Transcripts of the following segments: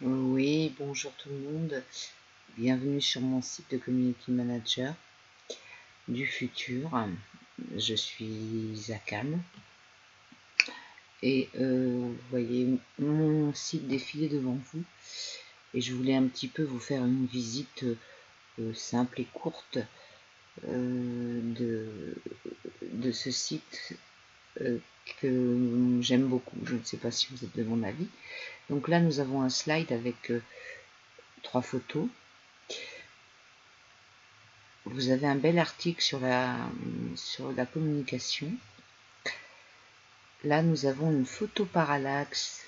Oui, bonjour tout le monde. Bienvenue sur mon site de Community Manager du futur. Je suis Zakam et vous voyez mon site défiler devant vous. Et je voulais un petit peu vous faire une visite simple et courte de ce site que j'aime beaucoup. Je ne sais pas si vous êtes de mon avis. Donc là, nous avons un slide avec 3 photos. Vous avez un bel article sur la communication. Là, nous avons une photo parallaxe,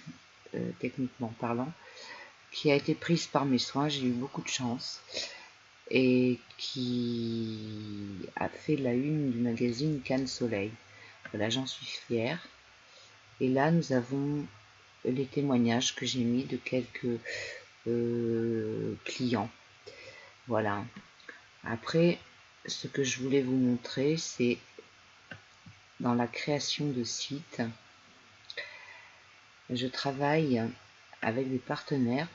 techniquement parlant, qui a été prise par mes soins. J'ai eu beaucoup de chance et qui a fait la une du magazine Cannes Soleil. Voilà, j'en suis fière. Et là, nous avons les témoignages que j'ai mis de quelques clients. Voilà. Après, ce que je voulais vous montrer, c'est dans la création de sites. Je travaille avec des partenaires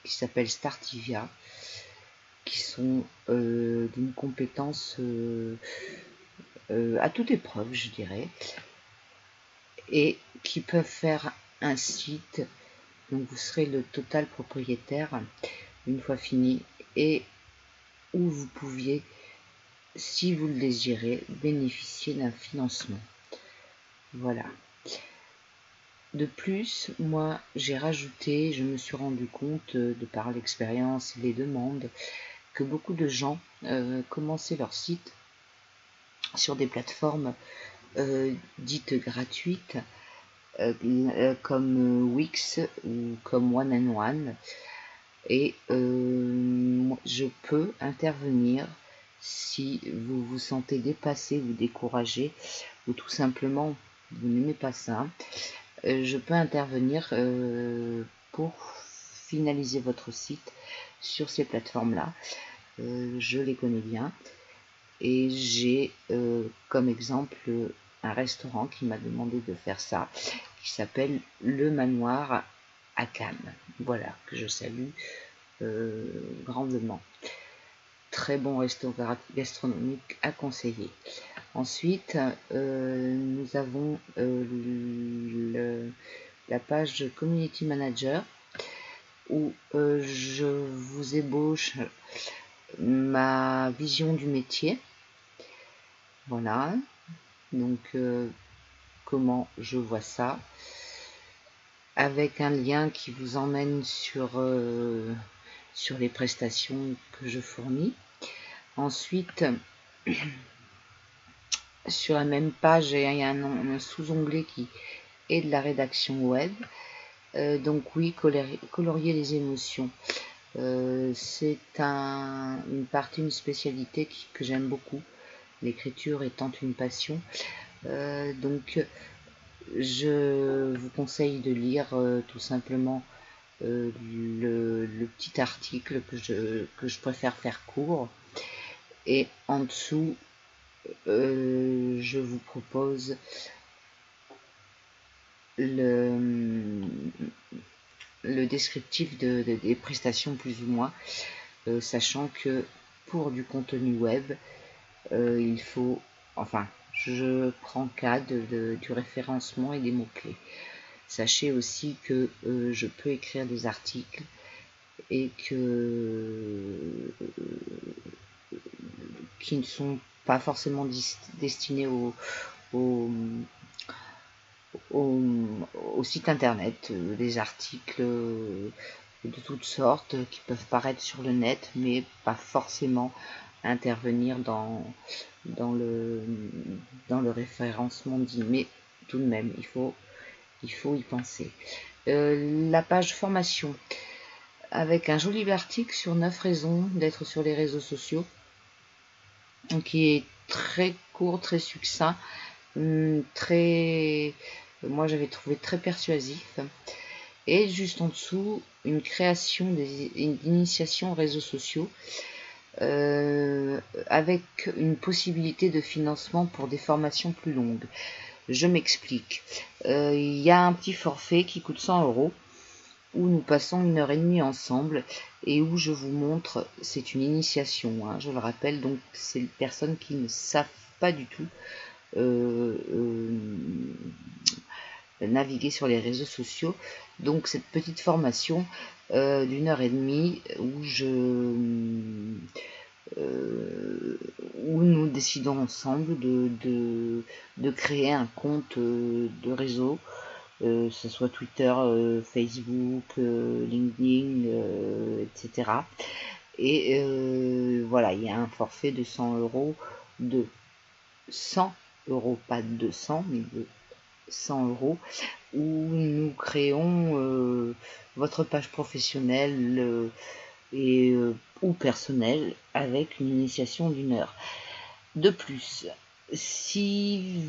qui s'appellent Startivia, qui sont d'une compétence à toute épreuve, je dirais, et qui peuvent faire un site dont vous serez le total propriétaire une fois fini, et où vous pouviez, si vous le désirez, bénéficier d'un financement. Voilà. De plus, moi, j'ai rajouté, je me suis rendu compte, de par l'expérience et les demandes, que beaucoup de gens commençaient leur site sur des plateformes dites gratuites, comme Wix ou comme One and One. Et je peux intervenir si vous vous sentez dépassé ou découragé, ou tout simplement vous n'aimez pas ça. Je peux intervenir pour finaliser votre site sur ces plateformes-là. Je les connais bien. Et j'ai comme exemple un restaurant qui m'a demandé de faire ça, qui s'appelle Le Manoir à Cannes. Voilà, que je salue grandement. Très bon restaurant gastronomique à conseiller. Ensuite, nous avons la page Community Manager où je vous ébauche ma vision du métier. Voilà, donc comment je vois ça, avec un lien qui vous emmène sur les prestations que je fournis. Ensuite, sur la même page, il y a un sous-onglet qui est de la rédaction web. Donc oui, colorier les émotions. C'est une partie, une spécialité que j'aime beaucoup, l'écriture étant une passion. Donc je vous conseille de lire tout simplement le petit article que je préfère faire court. Et en dessous, je vous propose le descriptif des prestations plus ou moins, sachant que pour du contenu web, il faut, enfin, je prends cas du référencement et des mots-clés. Sachez aussi que je peux écrire des articles et qui ne sont pas forcément destinés au site internet, des articles de toutes sortes qui peuvent paraître sur le net, mais pas forcément intervenir dans le référencement dit. Mais tout de même, il faut y penser. La page formation, avec un joli article sur 9 raisons d'être sur les réseaux sociaux, qui est très court, très succinct, moi j'avais trouvé très persuasif. Et juste en dessous, une création d'initiation aux réseaux sociaux, avec une possibilité de financement pour des formations plus longues. Je m'explique. Il y a un petit forfait qui coûte 100 €, où nous passons 1h30 ensemble et où je vous montre, c'est une initiation, hein, je le rappelle, donc c'est les personnes qui ne savent pas du tout naviguer sur les réseaux sociaux. Donc cette petite formation d'1h30 où nous décidons ensemble de créer un compte de réseau, que ce soit Twitter, Facebook, LinkedIn, etc. Et voilà, il y a un forfait de 100 €, de 100 €, pas de 200, mais de 100 €, où nous créons votre page professionnelle ou personnelle avec une initiation d'1 heure. De plus, si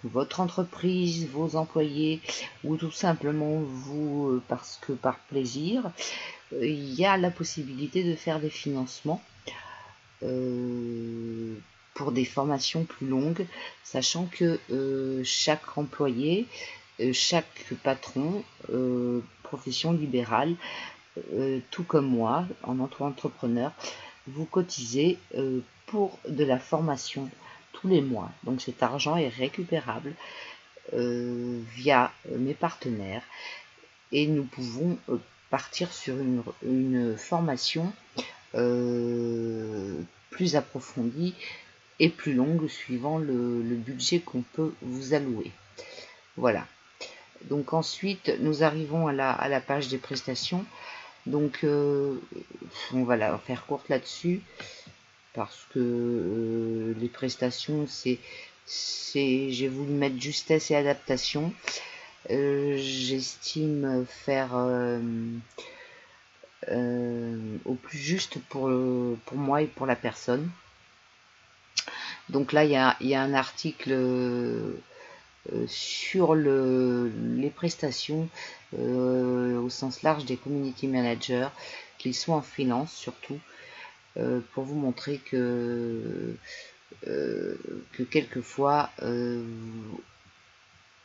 votre entreprise, vos employés, ou tout simplement vous, parce que par plaisir, il y a la possibilité de faire des financements pour des formations plus longues, sachant que chaque employé, chaque patron, profession libérale, tout comme moi, en entrepreneur, vous cotisez pour de la formation tous les mois. Donc cet argent est récupérable via mes partenaires et nous pouvons partir sur une formation plus approfondie et plus longue suivant le budget qu'on peut vous allouer. Voilà. Donc ensuite, nous arrivons à la page des prestations. Donc on va la faire courte là-dessus parce que les prestations, j'ai voulu mettre justesse et adaptation. J'estime faire au plus juste pour moi et pour la personne. Donc là, il y a un article sur les prestations au sens large des community managers, qu'ils soient en freelance surtout, pour vous montrer que quelquefois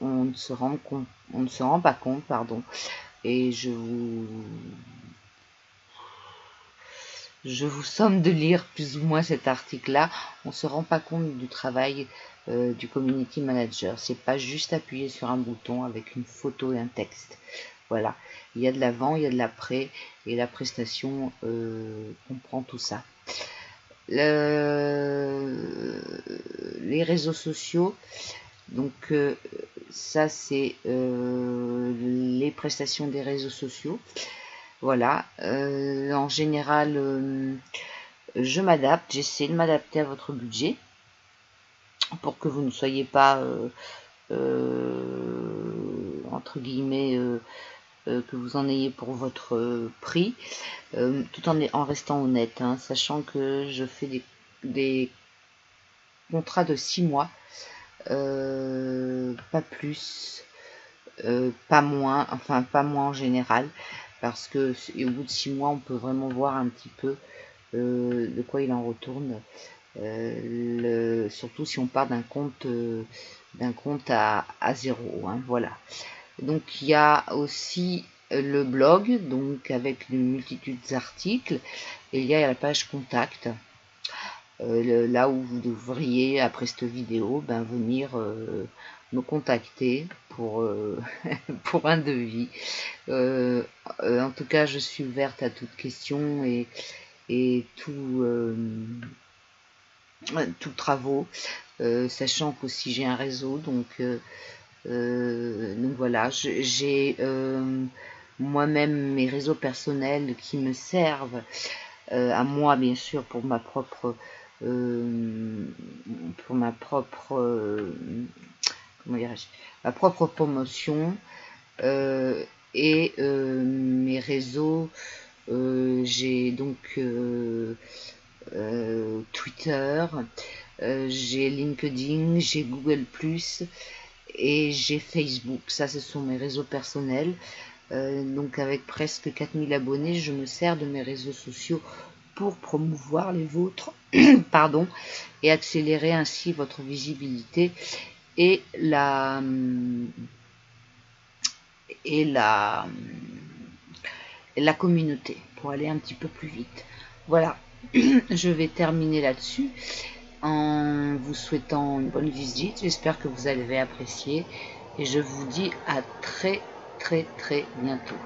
on ne se rend pas compte, pardon, et je vous somme de lire plus ou moins cet article-là. On ne se rend pas compte du travail du community manager. C'est pas juste appuyer sur un bouton avec une photo et un texte. Voilà, il y a de l'avant, il y a de l'après, et la prestation comprend tout ça. Les réseaux sociaux, donc ça c'est les prestations des réseaux sociaux. Voilà, en général, je m'adapte, j'essaie de m'adapter à votre budget pour que vous ne soyez pas, entre guillemets, que vous en ayez pour votre prix, tout en restant honnête, hein, sachant que je fais des contrats de 6 mois, pas plus, pas moins, enfin pas moins en général, parce que au bout de 6 mois, on peut vraiment voir un petit peu de quoi il en retourne, surtout si on part d'un compte à 0, hein, voilà. Donc il y a aussi le blog, donc avec une multitude d'articles, et il y a la page contact, là où vous devriez, après cette vidéo, venir me contacter pour, pour un devis. En tout cas, je suis ouverte à toute question et tout travaux, sachant qu'aussi j'ai un réseau, donc voilà, j'ai moi-même mes réseaux personnels qui me servent à moi, bien sûr, pour ma propre comment dirais-je, ma propre promotion, et mes réseaux, j'ai donc Twitter, j'ai LinkedIn, j'ai Google+, et j'ai Facebook. Ça, ce sont mes réseaux personnels. Donc avec presque 4000 abonnés, je me sers de mes réseaux sociaux pour promouvoir les vôtres pardon, et accélérer ainsi votre visibilité et et la communauté pour aller un petit peu plus vite. Voilà, je vais terminer là-dessus en vous souhaitant une bonne visite. J'espère que vous avez apprécié et je vous dis à très bientôt.